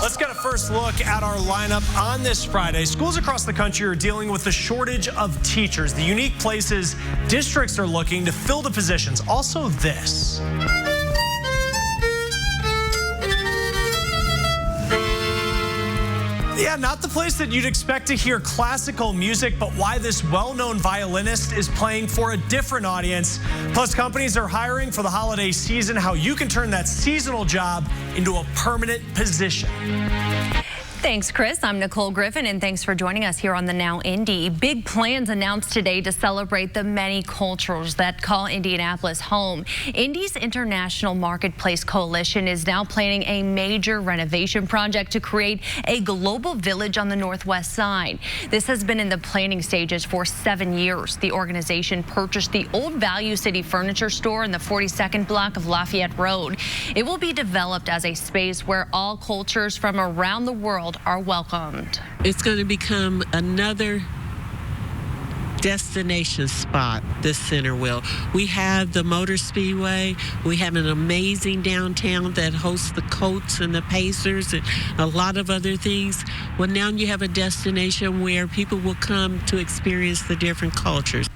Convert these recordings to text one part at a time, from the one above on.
Let's get a first look at our lineup on this Friday. Schools across the country are dealing with the shortage of teachers. The unique places districts are looking to fill the positions. Also this. Yeah, not the place that you'd expect to hear classical music, but why this well-known violinist is playing for a different audience. Plus, companies are hiring for the holiday season, how you can turn that seasonal job into a permanent position. Thanks, Chris. I'm Nicole Griffin, and thanks for joining us here on the Now Indy. Big plans announced today to celebrate the many cultures that call Indianapolis home. Indy's International Marketplace Coalition is now planning a major renovation project to create a global village on the northwest side. This has been in the planning stages for 7 years. The organization purchased the old Value City Furniture Store in the 42nd block of Lafayette Road. It will be developed as a space where all cultures from around the world are welcomed. It's going to become another destination spot, this center will. We have the Motor Speedway. We have an amazing downtown that hosts the Colts and the Pacers and a lot of other things. Well, now you have a destination where people will come to experience the different cultures.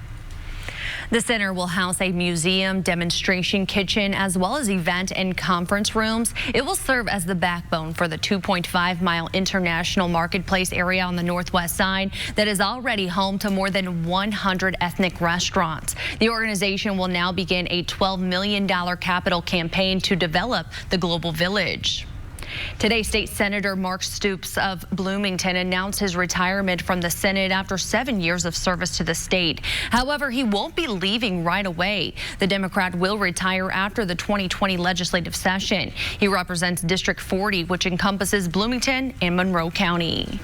The center will house a museum, demonstration kitchen, as well as event and conference rooms. It will serve as the backbone for the 2.5-mile International Marketplace area on the northwest side that is already home to more than 100 ethnic restaurants. The organization will now begin a $12 million capital campaign to develop the global village. Today, State Senator Mark Stoops of Bloomington announced his retirement from the Senate after 7 years of service to the state. However, he won't be leaving right away. The Democrat will retire after the 2020 legislative session. He represents District 40, which encompasses Bloomington and Monroe County.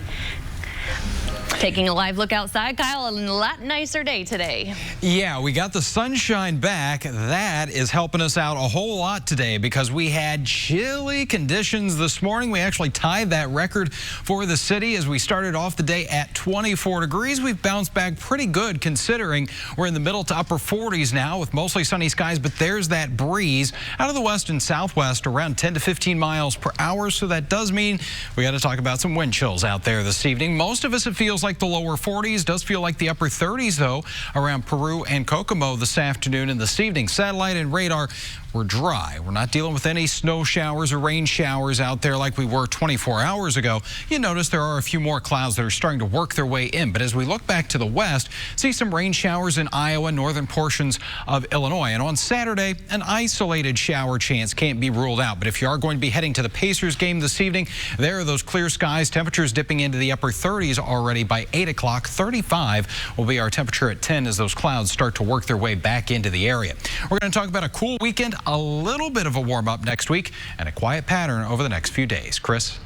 Taking a live look outside, Kyle, a lot nicer day today. Yeah, we got the sunshine back. That is helping us out a whole lot today because we had chilly conditions this morning. We actually tied that record for the city as we started off the day at 24 degrees. We've bounced back pretty good considering we're in the middle to upper 40s now with mostly sunny skies, but there's that breeze out of the west and southwest around 10 to 15 miles per hour. So that does mean we got to talk about some wind chills out there this evening. Most of us, it feels like the lower 40s, does feel like the upper 30s though around Peru and Kokomo this afternoon and this evening. Satellite and radar, we're dry. We're not dealing with any snow showers or rain showers out there like we were 24 hours ago. You notice there are a few more clouds that are starting to work their way in, but as we look back to the west, see some rain showers in Iowa, northern portions of Illinois. And on Saturday, an isolated shower chance can't be ruled out, but if you are going to be heading to the Pacers game this evening, there are those clear skies, temperatures dipping into the upper 30s already by 8 o'clock. 35 will be our temperature at 10 as those clouds start to work their way back into the area. We're going to talk about a cool weekend, a little bit of a warm up next week, and a quiet pattern over the next few days. Chris?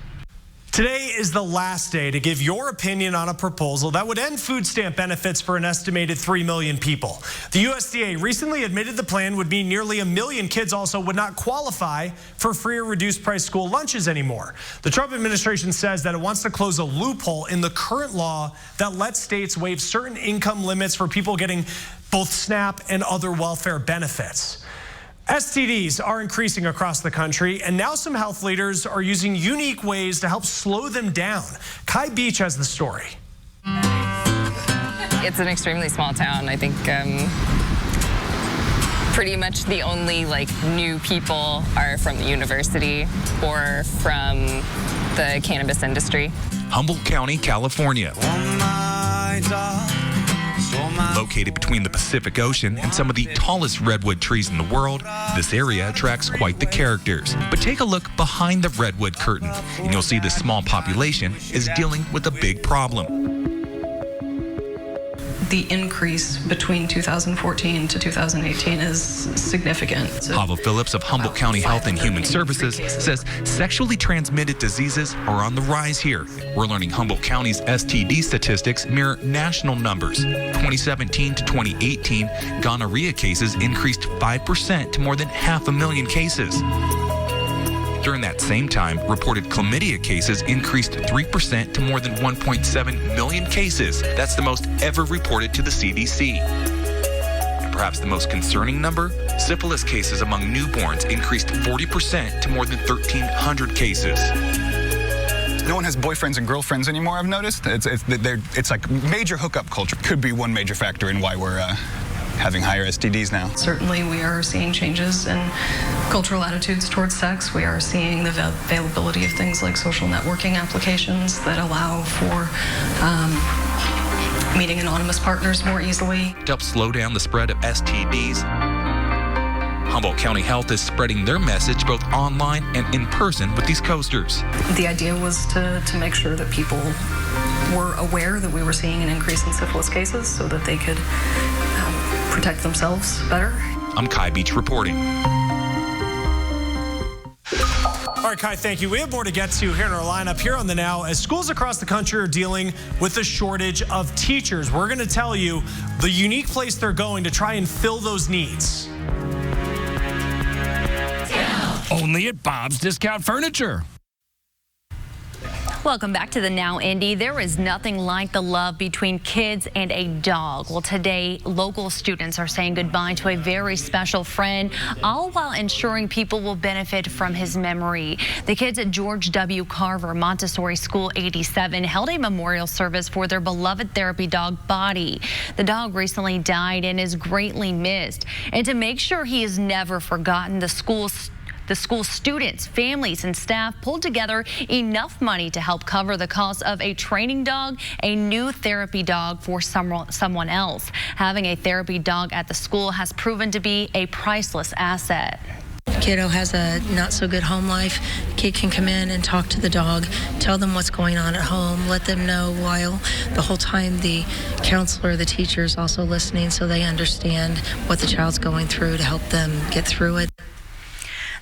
Today is the last day to give your opinion on a proposal that would end food stamp benefits for an estimated 3 million people. The USDA recently admitted the plan would mean nearly 1 million kids also would not qualify for free or reduced price school lunches anymore. The Trump administration says that it wants to close a loophole in the current law that lets states waive certain income limits for people getting both SNAP and other welfare benefits. STDs are increasing across the country, and now some health leaders are using unique ways to help slow them down. Kai Beach has the story. It's an extremely small town. I think pretty much the only new people are from the university or from the cannabis industry. Humboldt County, California. Located between the Pacific Ocean and some of the tallest redwood trees in the world, this area attracts quite the characters. But take a look behind the redwood curtain, and you'll see this small population is dealing with a big problem. The increase between 2014 to 2018 is significant. Hava Phillips of Humboldt County Health and Human Services says sexually transmitted diseases are on the rise here. We're learning Humboldt County's STD statistics mirror national numbers. 2017 to 2018, gonorrhea cases increased 5% to more than 500,000 cases. During that same time, reported chlamydia cases increased 3% to more than 1.7 million cases. That's the most ever reported to the CDC. And perhaps the most concerning number, syphilis cases among newborns increased 40% to more than 1,300 cases. No one has boyfriends and girlfriends anymore, I've noticed. It's like major hookup culture. Could be one major factor in why we're having higher STDs now. Certainly we are seeing changes in cultural attitudes towards sex. We are seeing the availability of things like social networking applications that allow for meeting anonymous partners more easily. To help slow down the spread of STDs, Humboldt County Health is spreading their message both online and in person with these coasters. The idea was to make sure that people were aware that we were seeing an increase in syphilis cases so that they could protect themselves better. I'm Kai Beach reporting. All right, Kai, thank you. We have more to get to here in our lineup here on The Now as schools across the country are dealing with a shortage of teachers. We're going to tell you the unique place they're going to try and fill those needs. Only at Bob's Discount Furniture. Welcome back to The Now, Indy. There is nothing like the love between kids and a dog. Well, today, local students are saying goodbye to a very special friend, all while ensuring people will benefit from his memory. The kids at George W. Carver Montessori School 87 held a memorial service for their beloved therapy dog, Buddy. The dog recently died and is greatly missed. And to make sure he is never forgotten, the school students, families, and staff pulled together enough money to help cover the cost of a training dog, a new therapy dog for someone else. Having a therapy dog at the school has proven to be a priceless asset. Kiddo has a not so good home life. Kid can come in and talk to the dog, tell them what's going on at home, let them know while the whole time the counselor, the teacher is also listening so they understand what the child's going through to help them get through it.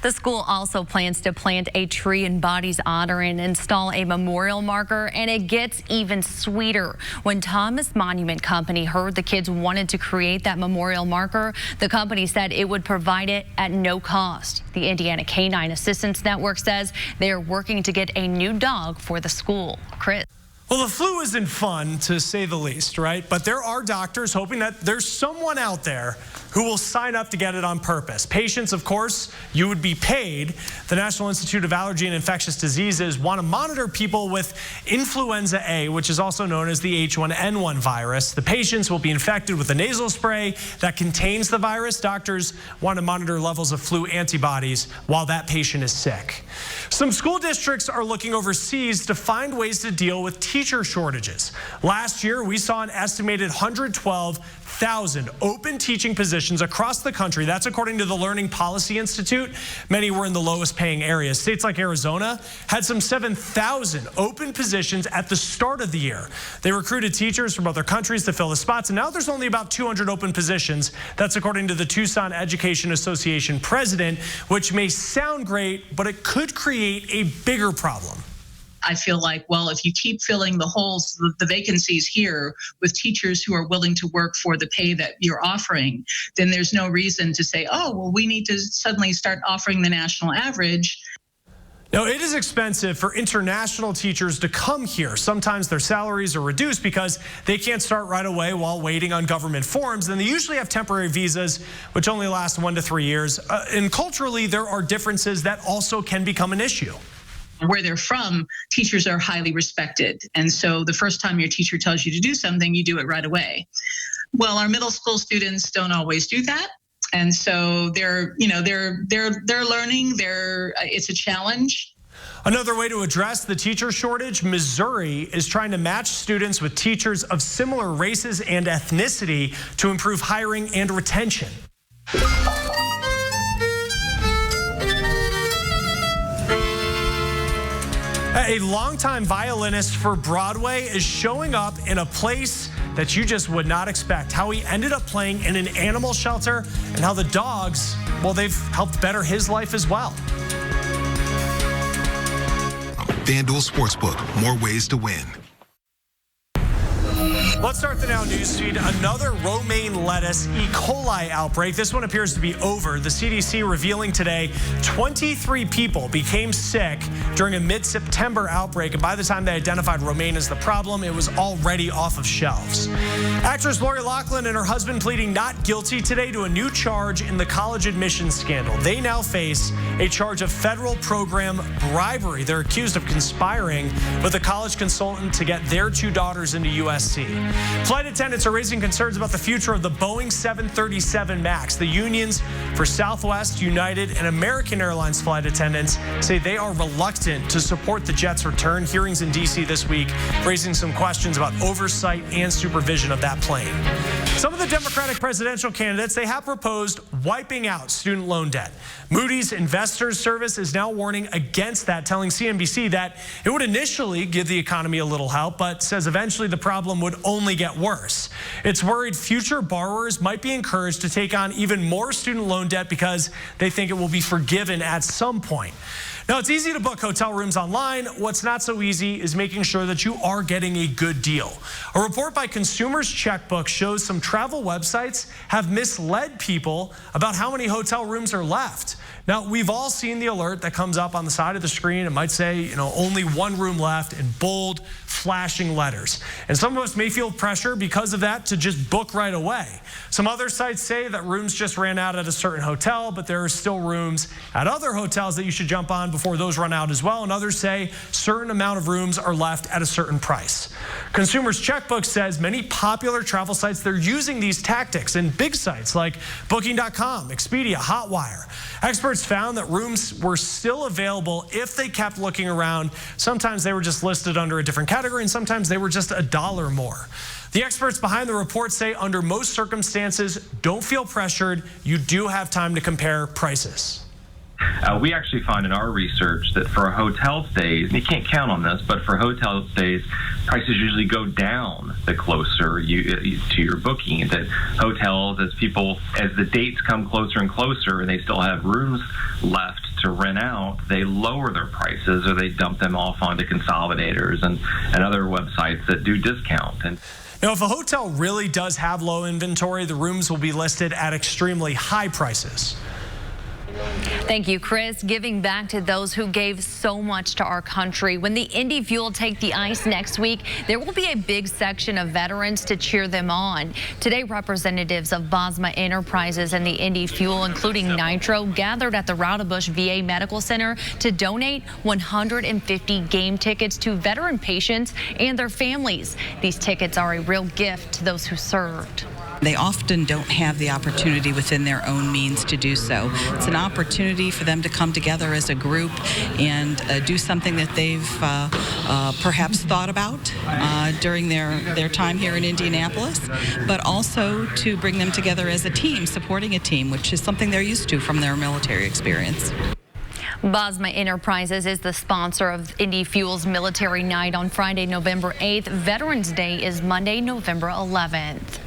The school also plans to plant a tree in Buddy's honor and install a memorial marker, and it gets even sweeter. When Thomas Monument Company heard the kids wanted to create that memorial marker, the company said it would provide it at no cost. The Indiana Canine Assistance Network says they are working to get a new dog for the school. Chris. Well, the flu isn't fun, to say the least, right? But there are doctors hoping that there's someone out there who will sign up to get it on purpose. Patients, of course, you would be paid. The National Institute of Allergy and Infectious Diseases want to monitor people with influenza A, which is also known as the H1N1 virus. The patients will be infected with a nasal spray that contains the virus. Doctors want to monitor levels of flu antibodies while that patient is sick. Some school districts are looking overseas to find ways to deal with teacher shortages. Last year, we saw an estimated 112,000 open teaching positions across the country. That's according to the Learning Policy Institute. Many were in the lowest paying areas. States like Arizona had some 7,000 open positions at the start of the year. They recruited teachers from other countries to fill the spots, and now there's only about 200 open positions. That's according to the Tucson Education Association president, which may sound great, but it could create a bigger problem. I feel like, well, if you keep filling the holes, the vacancies here with teachers who are willing to work for the pay that you're offering, then there's no reason to say, oh, well, we need to suddenly start offering the national average. Now, it is expensive for international teachers to come here. Sometimes their salaries are reduced because they can't start right away while waiting on government forms. And they usually have temporary visas, which only last 1 to 3 years. And culturally, there are differences that also can become an issue. Where they're from, teachers are highly respected. And so the first time your teacher tells you to do something, you do it right away. Well, our middle school students don't always do that. And so they're learning, it's a challenge. Another way to address the teacher shortage, Missouri is trying to match students with teachers of similar races and ethnicity to improve hiring and retention. A longtime violinist for Broadway is showing up in a place that you just would not expect. How he ended up playing in an animal shelter and how the dogs, well, they've helped better his life as well. FanDuel Sportsbook, more ways to win. Let's start the Now newsfeed. Another romaine lettuce E. coli outbreak. This one appears to be over. The CDC revealing today 23 people became sick during a mid-September outbreak. And by the time they identified romaine as the problem, it was already off of shelves. Actress Lori Loughlin and her husband pleading not guilty today to a new charge in the college admissions scandal. They now face a charge of federal program bribery. They're accused of conspiring with a college consultant to get their two daughters into USC. Flight attendants are raising concerns about the future of the Boeing 737 MAX. The unions for Southwest, United, and American Airlines flight attendants say they are reluctant to support the jet's return. Hearings in D.C. this week raising some questions about oversight and supervision of that plane. Some of the Democratic presidential candidates, they have proposed wiping out student loan debt. Moody's Investors Service is now warning against that, telling CNBC that it would initially give the economy a little help, but says eventually the problem would only get worse. It's worried future borrowers might be encouraged to take on even more student loan debt because they think it will be forgiven at some point. Now, it's easy to book hotel rooms online. What's not so easy is making sure that you are getting a good deal. A report by Consumers Checkbook shows some travel websites have misled people about how many hotel rooms are left. Now, we've all seen the alert that comes up on the side of the screen. It might say, only one room left in bold, flashing letters. And some of us may feel pressure because of that to just book right away. Some other sites say that rooms just ran out at a certain hotel, but there are still rooms at other hotels that you should jump on before those run out as well. And others say certain amount of rooms are left at a certain price. Consumers Checkbook says many popular travel sites, they're using these tactics, and big sites like Booking.com, Expedia, Hotwire. Experts found that rooms were still available if they kept looking around. Sometimes they were just listed under a different category, and sometimes they were just $1 more. The experts behind the report say under most circumstances, don't feel pressured. You do have time to compare prices. We actually found in our research that for hotel stays, and you can't count on this, but for hotel stays, prices usually go down the closer to your booking. That hotels, as the dates come closer and closer and they still have rooms left to rent out, they lower their prices or they dump them off onto consolidators and other websites that do discount. And now, if a hotel really does have low inventory, the rooms will be listed at extremely high prices. Thank you, Chris. Giving back to those who gave so much to our country. When the Indy Fuel take the ice next week, there will be a big section of veterans to cheer them on. Today, representatives of Bosma Enterprises and the Indy Fuel, including Nitro, gathered at the Roudabush VA Medical Center to donate 150 game tickets to veteran patients and their families. These tickets are a real gift to those who served. They often don't have the opportunity within their own means to do so. It's an opportunity for them to come together as a group and do something that they've perhaps thought about during their time here in Indianapolis, but also to bring them together as a team, supporting a team, which is something they're used to from their military experience. Bosma Enterprises is the sponsor of Indy Fuel's Military Night on Friday, November 8th. Veterans Day is Monday, November 11th.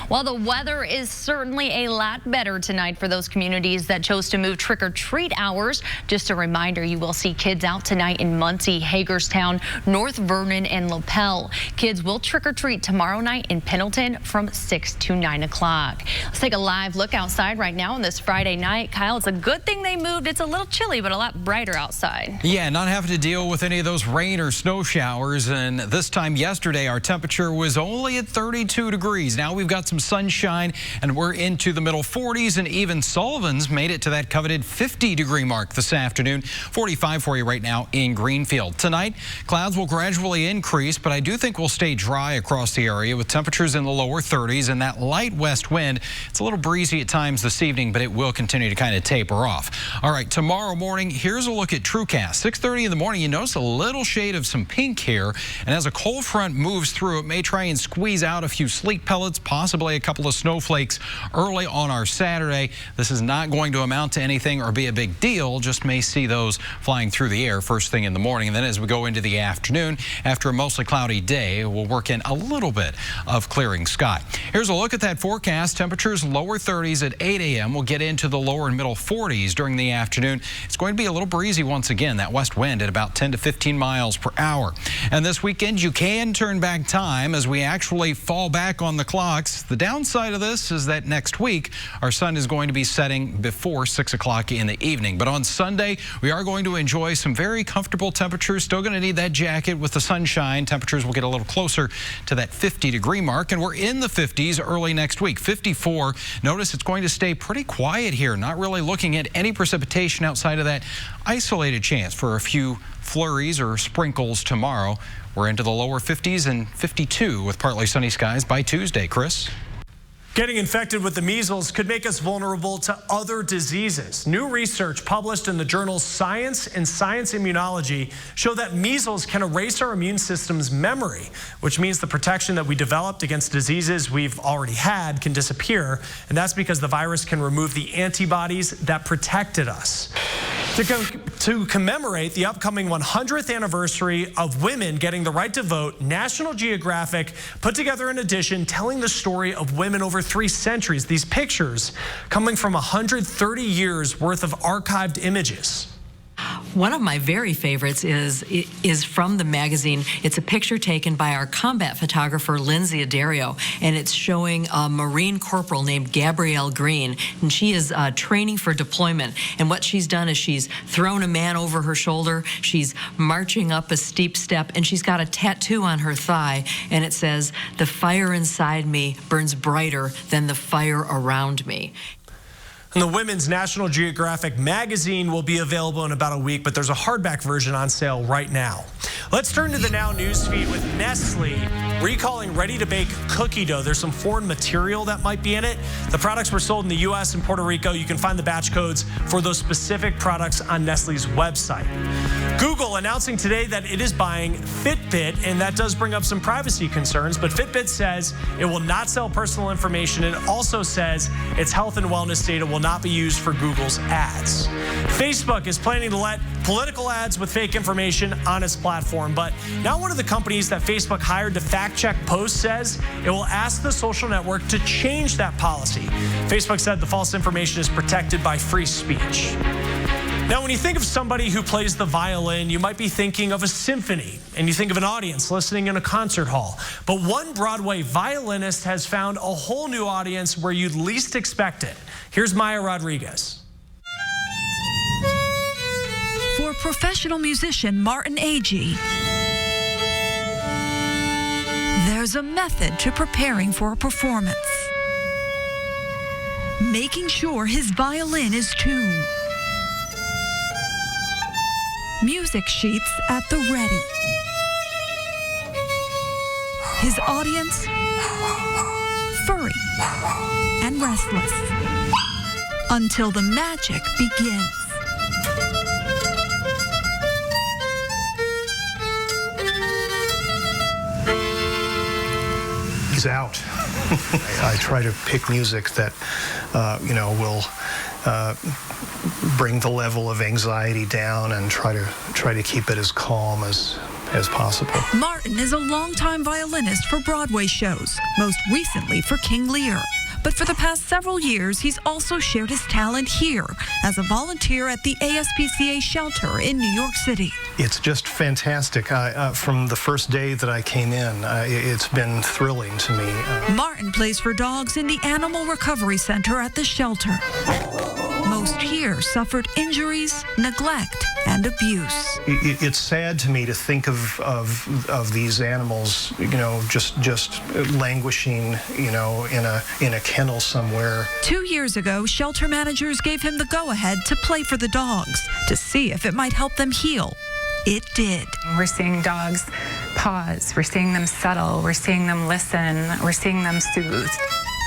While the weather is certainly a lot better tonight for those communities that chose to move trick-or-treat hours, just a reminder, you will see kids out tonight in Muncie, Hagerstown, North Vernon, and Lapel. Kids will trick-or-treat tomorrow night in Pendleton from 6 to 9 o'clock. Let's take a live look outside right now on this Friday night. Kyle, it's a good thing they moved. It's a little chilly, but a lot brighter outside. Yeah, not having to deal with any of those rain or snow showers. And this time yesterday, our temperature was only at 32 degrees. Now we've got some sunshine and we're into the middle 40s, and even Sullivan's made it to that coveted 50-degree mark this afternoon. 45 for you right now in Greenfield. Tonight, clouds will gradually increase, but I do think we'll stay dry across the area with temperatures in the lower 30s and that light west wind. It's a little breezy at times this evening, but it will continue to kind of taper off. All right, tomorrow morning, here's a look at TrueCast. 6:30 in the morning, you notice a little shade of some pink here, and as a cold front moves through, it may try and squeeze out a few sleet pellets, possibly a couple of snowflakes early on our Saturday. This is not going to amount to anything or be a big deal, just may see those flying through the air first thing in the morning. And then as we go into the afternoon, after a mostly cloudy day, we'll work in a little bit of clearing sky. Here's a look at that forecast. Temperatures lower 30s at 8 a.m. We'll get into the lower and middle 40s during the afternoon. It's going to be a little breezy once again. That west wind at about 10 to 15 miles per hour. And this weekend, you can turn back time as we actually fall back on the clocks. The downside of this is that next week, our sun is going to be setting before 6 o'clock in the evening. But on Sunday, we are going to enjoy some very comfortable temperatures. Still going to need that jacket with the sunshine. Temperatures will get a little closer to that 50-degree mark, and we're in the 50s early next week. 54. Notice it's going to stay pretty quiet here. Not really looking at any precipitation outside of that isolated chance for a few flurries or sprinkles tomorrow. We're into the lower 50s and 52 with partly sunny skies by Tuesday. Chris? Getting infected with the measles could make us vulnerable to other diseases. New research published in the journals Science and Science Immunology show that measles can erase our immune system's memory, which means the protection that we developed against diseases we've already had can disappear, and that's because the virus can remove the antibodies that protected us. To commemorate the upcoming 100th anniversary of women getting the right to vote, National Geographic put together an edition telling the story of women over 3 centuries. These pictures coming from 130 years worth of archived images. One of my very favorites is from the magazine. It's a picture taken by our combat photographer, Lindsay Adario, and it's showing a Marine corporal named Gabrielle Green, and she is training for deployment. And what she's done is she's thrown a man over her shoulder, she's marching up a steep step, and she's got a tattoo on her thigh, and it says, "The fire inside me burns brighter than the fire around me." And the Women's National Geographic magazine will be available in about a week, but there's a hardback version on sale right now. Let's turn to the Now News feed with Nestle recalling ready-to-bake cookie dough. There's some foreign material that might be in it. The products were sold in the U.S. and Puerto Rico. You can find the batch codes for those specific products on Nestle's website. Google announcing today that it is buying Fitbit, and that does bring up some privacy concerns, but Fitbit says it will not sell personal information. It also says its health and wellness data will not be used for Google's ads. Facebook is planning to let political ads with fake information on its platform, but now one of the companies that Facebook hired to fact-check posts says it will ask the social network to change that policy. Facebook said the false information is protected by free speech. Now, when you think of somebody who plays the violin, you might be thinking of a symphony, and you think of an audience listening in a concert hall. But one Broadway violinist has found a whole new audience where you'd least expect it. Here's Maya Rodriguez. For professional musician Martin Agee, there's a method to preparing for a performance. Making sure his violin is tuned. Music sheets at the ready. His audience, furry and restless, until the magic begins. He's out. I try to pick music that, will bring the level of anxiety down and try to keep it as calm as possible. Martin is a longtime violinist for Broadway shows, most recently for King Lear. But for the past several years, he's also shared his talent here as a volunteer at the ASPCA shelter in New York City. It's just fantastic. From the first day that I came in, it's been thrilling to me. Martin plays for dogs in the Animal Recovery Center at the shelter. Most here suffered injuries, neglect, and abuse. It's sad to me to think of these animals, just languishing, in a kennel somewhere. 2 years ago, shelter managers gave him the go-ahead to play for the dogs to see if it might help them heal. It did. We're seeing dogs pause. We're seeing them settle. We're seeing them listen. We're seeing them soothe.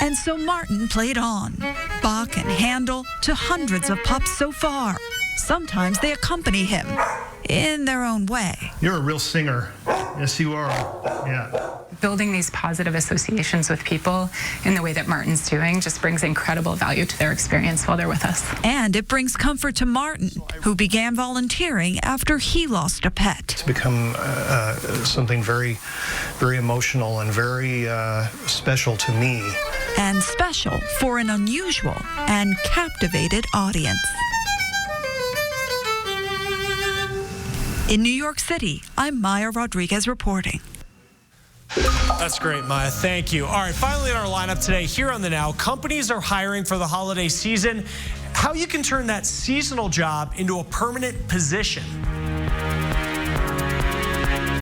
And so Martin played on. Bach and Handel to hundreds of pups so far. Sometimes they accompany him in their own way. You're a real singer. Yes, you are. Yeah. building these positive associations with people in the way that Martin's doing just brings incredible value to their experience while they're with us. And it brings comfort to Martin, who began volunteering after he lost a pet. It's become something very, very emotional and very special to me. And special for an unusual and captivated audience. In New York City, I'm Maya Rodriguez reporting. That's great, Maya. Thank you. All right, finally in our lineup today, here on The Now, companies are hiring for the holiday season. How you can turn that seasonal job into a permanent position.